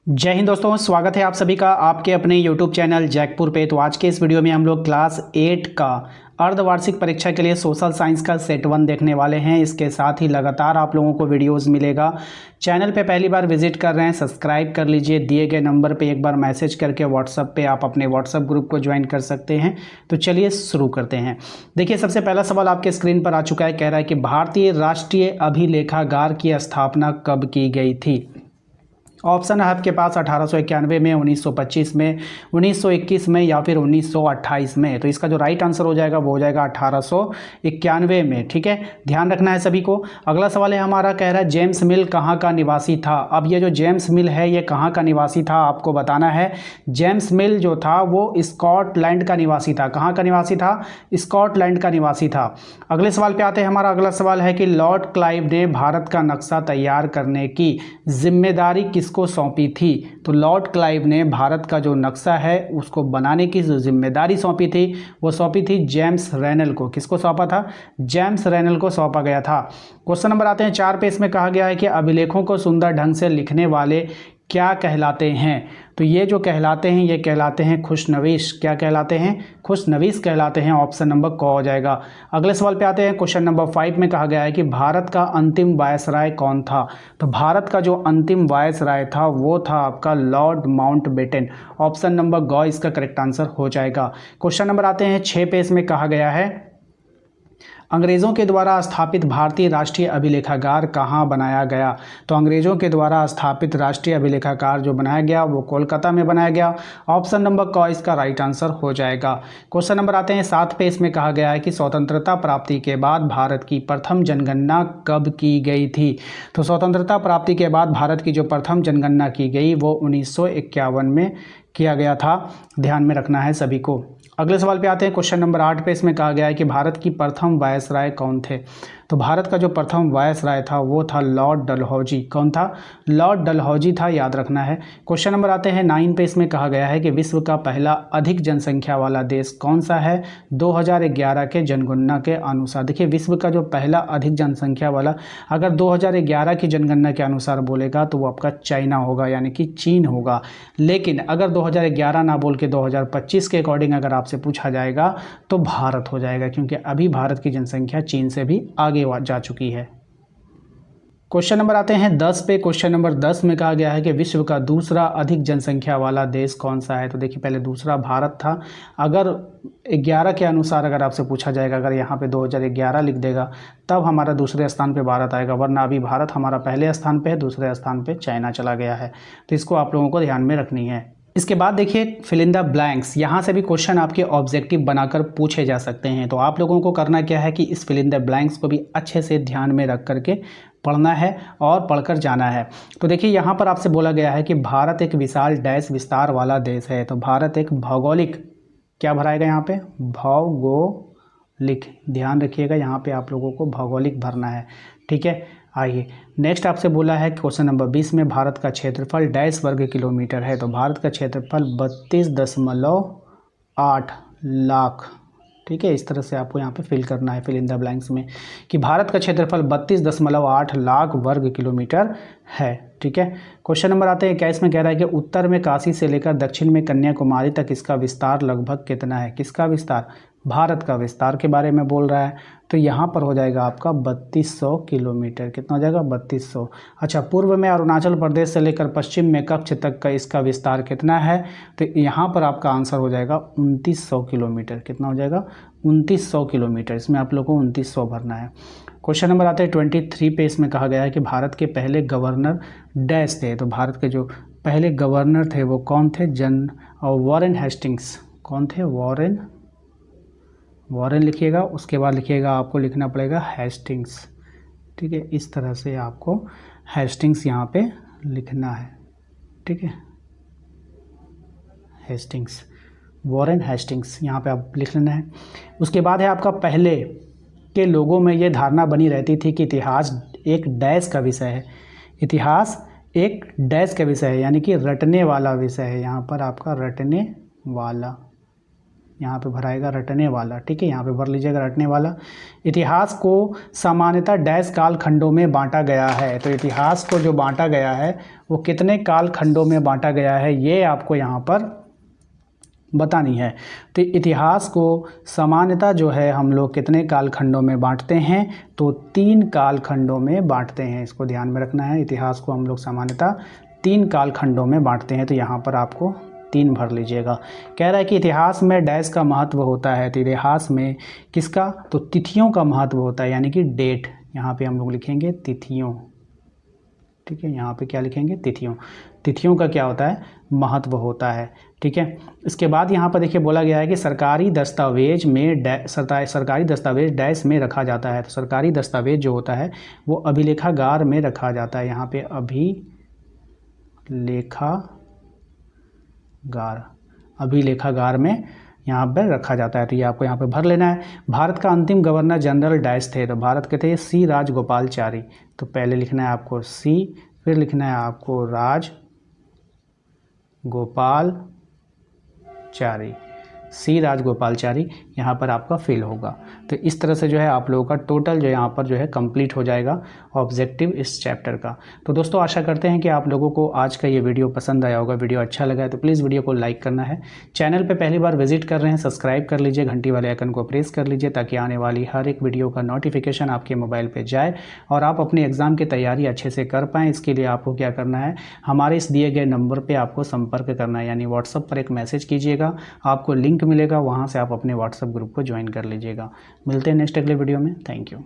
जय हिंद दोस्तों, स्वागत है आप सभी का आपके अपने YouTube चैनल जैकपुर पे। तो आज के इस वीडियो में हम लोग क्लास 8 का अर्धवार्षिक परीक्षा के लिए सोशल साइंस का सेट 1 देखने वाले हैं। इसके साथ ही लगातार आप लोगों को वीडियोस मिलेगा। चैनल पे पहली बार विजिट कर रहे हैं, सब्सक्राइब कर लीजिए। दिए गए नंबर पे एक बार मैसेज करके व्हाट्सअप पे आप अपने व्हाट्सअप ग्रुप को ज्वाइन कर सकते हैं। तो चलिए शुरू करते हैं। देखिए, सबसे पहला सवाल आपके स्क्रीन पर आ चुका है। कह रहा है कि भारतीय राष्ट्रीय अभिलेखागार की स्थापना कब की गई थी। ऑप्शन है आपके पास 1891 में, 1925 में, 1921 में या फिर 1928 में। तो इसका जो राइट आंसर हो जाएगा वो हो जाएगा 1891 में। ठीक है, ध्यान रखना है सभी को। अगला सवाल है हमारा, कह रहा है जेम्स मिल कहाँ का निवासी था। अब ये जो जेम्स मिल है ये कहाँ का निवासी था आपको बताना है। जेम्स मिल जो था वो स्कॉटलैंड का निवासी था। कहाँ का निवासी था? स्कॉटलैंड का निवासी था। अगले सवाल पे आते हैं। हमारा अगला सवाल है कि लॉर्ड क्लाइव ने भारत का नक्शा तैयार करने की जिम्मेदारी किसको सौंपी थी। तो लॉर्ड क्लाइव ने भारत का जो नक्शा है उसको बनाने की जो जिम्मेदारी सौंपी थी वो सौंपी थी जेम्स रेनल को। किसको सौंपा था? जेम्स रेनल को सौंपा गया था। क्वेश्चन नंबर आते हैं 4 पे। इसमें कहा गया है कि अभिलेखों को सुंदर ढंग से लिखने वाले क्या कहलाते हैं। तो ये जो कहलाते हैं ये कहलाते हैं खुशनवीश। क्या कहलाते हैं? खुशनवीश कहलाते हैं। ऑप्शन नंबर क हो जाएगा। अगले सवाल पे आते हैं। क्वेश्चन नंबर 5 में कहा गया है कि भारत का अंतिम वायसराय कौन था। तो भारत का जो अंतिम वायसराय था वो था आपका लॉर्ड माउंटबेटन। ऑप्शन नंबर ग इसका करेक्ट आंसर हो जाएगा। क्वेश्चन नंबर आते हैं 6 पे। इसमें कहा गया है अंग्रेज़ों के द्वारा स्थापित भारतीय राष्ट्रीय अभिलेखागार कहाँ बनाया गया। तो अंग्रेज़ों के द्वारा स्थापित राष्ट्रीय अभिलेखागार जो बनाया गया वो कोलकाता में बनाया गया। ऑप्शन नंबर क इसका राइट आंसर हो जाएगा। क्वेश्चन नंबर आते हैं 7 पे। इसमें कहा गया है कि स्वतंत्रता प्राप्ति के बाद भारत की प्रथम जनगणना कब की गई थी। तो स्वतंत्रता प्राप्ति के बाद भारत की जो प्रथम जनगणना की गई वो 1951 में किया गया था। ध्यान में रखना है सभी को। अगले सवाल पे आते हैं। क्वेश्चन नंबर 8 पे। इसमें कहा गया है कि भारत की प्रथम वायसराय कौन थे। तो भारत का जो प्रथम वायसराय था वो था लॉर्ड डलहौजी। कौन था? लॉर्ड डलहौजी था, याद रखना है। क्वेश्चन नंबर आते हैं 9 पे। इसमें कहा गया है कि विश्व का पहला अधिक जनसंख्या वाला देश कौन सा है 2011 के जनगणना के अनुसार। देखिए, विश्व का जो पहला अधिक जनसंख्या वाला अगर 2011 की जनगणना के अनुसार बोलेगा तो वो आपका चाइना होगा, यानी कि चीन होगा। लेकिन अगर 2011 ना बोल के 2025 के अकॉर्डिंग अगर आपसे पूछा जाएगा तो भारत हो जाएगा, क्योंकि अभी भारत की जनसंख्या चीन से भी आगे जा चुकी है। क्वेश्चन नंबर आते हैं 10 पे। क्वेश्चन नंबर 10 में कहा गया है कि विश्व का दूसरा अधिक जनसंख्या वाला देश कौन सा है। तो देखिए, पहले दूसरा भारत था। अगर 11 के अनुसार अगर आपसे पूछा जाएगा, अगर यहाँ पे 2011 लिख देगा तब हमारा दूसरे स्थान पे भारत आएगा, वरना अभी भारत हमारा पहले स्थान पे है, दूसरे स्थान पे चाइना चला गया है। तो इसको आप लोगों को ध्यान में रखनी है। इसके बाद देखिए फिल इन द ब्लैंक्स। यहाँ से भी क्वेश्चन आपके ऑब्जेक्टिव बनाकर पूछे जा सकते हैं। तो आप लोगों को करना क्या है कि इस फिल इन द ब्लैंक्स को भी अच्छे से ध्यान में रख करके पढ़ना है और पढ़कर जाना है। तो देखिए, यहाँ पर आपसे बोला गया है कि भारत एक विशाल डैश विस्तार वाला देश है। तो भारत एक भौगोलिक, क्या भराएगा यहाँ पे? भौगोलिक। ध्यान रखिएगा, यहाँ पे आप लोगों को भौगोलिक भरना है। ठीक है, आइए नेक्स्ट आपसे बोला है क्वेश्चन नंबर 20 में भारत का क्षेत्रफल डैश वर्ग किलोमीटर है। तो भारत का क्षेत्रफल 32.8 लाख। ठीक है, इस तरह से आपको यहाँ पे फिल करना है फिल इन द ब्लैंक्स में कि भारत का क्षेत्रफल 32.8 लाख वर्ग किलोमीटर है। ठीक है, क्वेश्चन नंबर आते हैं 21 में कह रहा है कि उत्तर में काशी से लेकर दक्षिण में कन्याकुमारी तक इसका विस्तार लगभग कितना है। किसका विस्तार? भारत का विस्तार के बारे में बोल रहा है। तो यहाँ पर हो जाएगा आपका 3200 किलोमीटर। कितना हो जाएगा? 3200। अच्छा, पूर्व में अरुणाचल प्रदेश से लेकर पश्चिम में कच्छ तक का इसका विस्तार कितना है। तो यहाँ पर आपका आंसर हो जाएगा 2900 किलोमीटर। कितना हो जाएगा? 2900 किलोमीटर। इसमें आप लोग को 2900 भरना है। क्वेश्चन नंबर आते हैं 23 पे। इसमें कहा गया है कि भारत के पहले गवर्नर डैश थे। तो भारत के जो पहले गवर्नर थे वो कौन थे? Warren Hastings. कौन थे? वॉरेन लिखिएगा, उसके बाद लिखिएगा, आपको लिखना पड़ेगा हेस्टिंग्स। ठीक है, इस तरह से आपको हेस्टिंग्स यहाँ पे लिखना है। ठीक है, हेस्टिंग्स, वॉरेन हेस्टिंग्स यहाँ पे आप लिख लेना है। उसके बाद है आपका पहले के लोगों में ये धारणा बनी रहती थी कि इतिहास एक डैश का विषय है। इतिहास एक डैश का विषय है, यानी कि रटने वाला विषय है। यहाँ पर आपका रटने वाला, यहाँ पे भराएगा रटने वाला, ठीक है, यहाँ पे भर लीजिएगा रटने वाला। इतिहास को सामान्यतः डैश काल खंडों में बांटा गया है। तो इतिहास को जो बांटा गया है वो कितने काल खंडों में बांटा गया है, ये आपको यहाँ पर बतानी है। तो इतिहास को सामान्यतः जो है हम लोग कितने कालखंडों में बांटते हैं, तो 3 कालखंडों में बांटते हैं। इसको ध्यान में रखना है, इतिहास को हम लोग सामान्यतः 3 कालखंडों में बांटते हैं। तो यहाँ पर आपको 3 भर लीजिएगा। कह रहा है कि इतिहास में डैश का महत्व होता है। तो इतिहास में किसका, तो तिथियों का महत्व होता है, यानी कि डेट। यहाँ पे हम लोग लिखेंगे तिथियों, ठीक है, यहाँ पे क्या लिखेंगे, तिथियों। तिथियों का क्या होता है, महत्व होता है, ठीक है। इसके बाद यहाँ पर देखिए बोला गया है कि सरकारी दस्तावेज में सरकारी दस्तावेज डैश में रखा जाता है। तो सरकारी दस्तावेज जो होता है वो अभिलेखागार में रखा जाता है। यहाँ पे अभिलेखागार में यहाँ पर रखा जाता है। तो ये आपको यहाँ पे भर लेना है। भारत का अंतिम गवर्नर जनरल डैश थे। तो भारत के थे सी राजगोपालचारी। तो पहले लिखना है आपको सी, फिर लिखना है आपको राजगोपालचारी, सी राजगोपालचारी, यहाँ पर आपका फिल होगा। तो इस तरह से जो है आप लोगों का टोटल जो यहाँ पर जो है कंप्लीट हो जाएगा ऑब्जेक्टिव इस चैप्टर का। तो दोस्तों आशा करते हैं कि आप लोगों को आज का ये वीडियो पसंद आया होगा। वीडियो अच्छा लगा है तो प्लीज़ वीडियो को लाइक करना है। चैनल पे पहली बार विजिट कर रहे हैं, सब्सक्राइब कर लीजिए, घंटी वाले आइकन को प्रेस कर लीजिए ताकि आने वाली हर एक वीडियो का नोटिफिकेशन आपके मोबाइल पर जाए और आप अपने एग्ज़ाम की तैयारी अच्छे से कर पाएँ। इसके लिए आपको क्या करना है, हमारे इस दिए गए नंबर पर आपको संपर्क करना है, यानी व्हाट्सअप पर एक मैसेज कीजिएगा, आपको लिंक मिलेगा, वहाँ से आप अपने व्हाट्सएप ग्रुप को ज्वाइन कर लीजिएगा। मिलते हैं नेक्स्ट अगले वीडियो में। Thank you.